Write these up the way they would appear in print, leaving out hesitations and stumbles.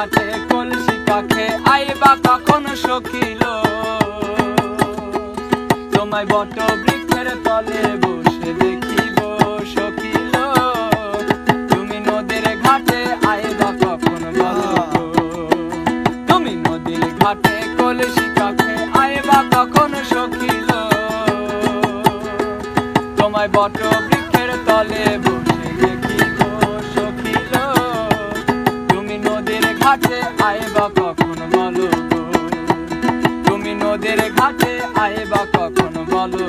ঘাটে কলসি কাখে আইবা কখন সখিল তোমায় বট বৃক্ষের তলে বসে দেখিব সখিল তুমি নদীর ঘাটে আইবা কখন বলো তুমি নদীর ঘাটে কলসি কাখে আইবা কখন সখিল তোমায় বট বৃক্ষের তলে বসে দেখিব সখিল তুমি নদীর ঘাটে আইবা কখন বলো তুমি নদীর ঘাটে আইবা কখন বলো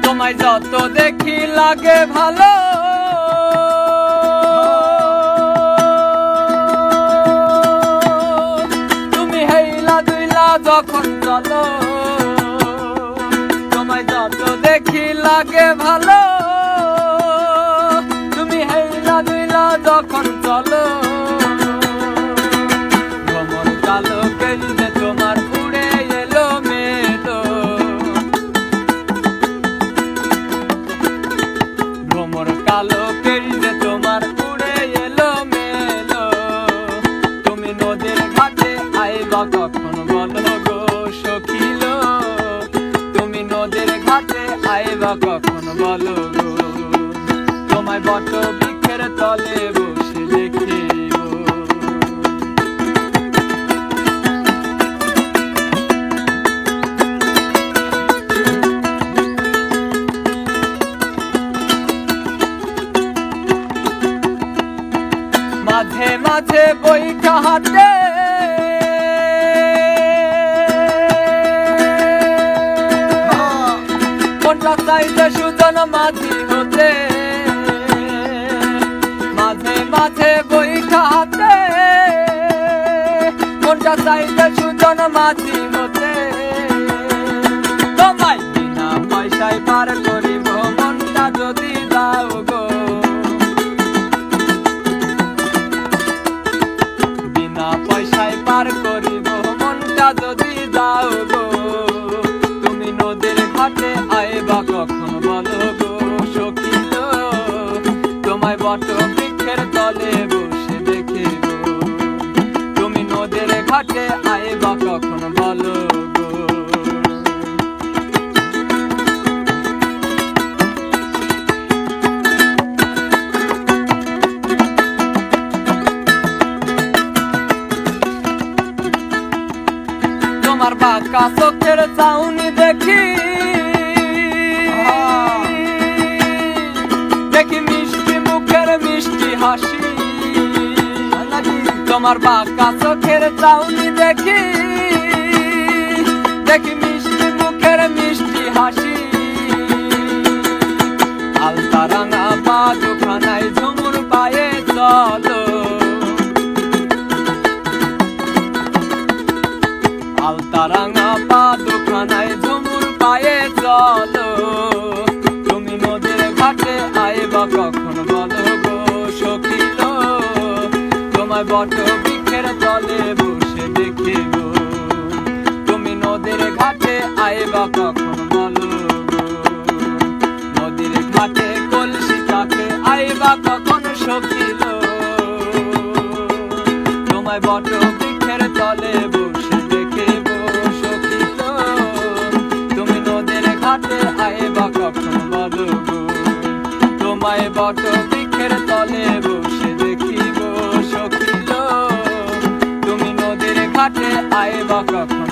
তোমায় যত দেখি লাগে ভালো তুমি হেইলা দুইলা যখন চলো তোমায় যত দেখি লাগে ভালো তুমি হেইলা দুইলা যখন চলো ভ্রমণ কালো কেলিতে তোমার উড়ে এলো মেলো ভ্রমর কালো কেরিতে তোমার উড়ে এলো মেলো তুমি নদীর ঘাটে আইবা কখন বলো গো সখিল তুমি নদীর ঘাটে আইবা কখন বলো গো তোমায় বট বৃক্ষের তলে বসে দেখিব মাঝে মাঝে বইটা হাতে কোনটা চাইতে সুজন মাঝি হতে মাঝে মাঝে বইটা হাতে কোনটা চাইতে সুজন মাঝি হতে তোমায় বিনা পয়সায় পার করিব মনটা যদি দাও গো পয়সায় পার করিব মনটা যদি দাও গো তুমি নদীর ঘাটে আইবা কখন বলো গো সখিল তোমায় বট বৃক্ষের তলে বসে দেখিব তুমি নদীর ঘাটে আইবা কখন বলো গো তোমার বাঁকা চোখের চাউনি দেখি দেখি মিষ্টি মুখের মিষ্টি হাসি তোমার বাঁকা চোখের চাউনি দেখি দেখি মিষ্টি মুখের মিষ্টি হাসি আলতা রাঙা পা দুখানায় ঝুমুর পায়ে চলো আলতা রাঙা পা দুখানায় ঝুমুর পায়ে চলো তুমি নদীর ঘাটে আইবা কখন বলো গো সখিল তোমায় বট বৃক্ষের তলে বসে দেখিব তুমি নদীর ঘাটে আইবা কখন বলো গো নদীর ঘাটে কলসি কাখে আইবা কখন সখিল তোমায় বট বৃক্ষের তলে বসে দেখিব সখিল তুমি নদীর ঘাটে আইবা কখন বলো গো তোমায় বট বৃক্ষের তলে বসে দেখিব সখিল তুমি নদীর ঘাটে আইবা কখন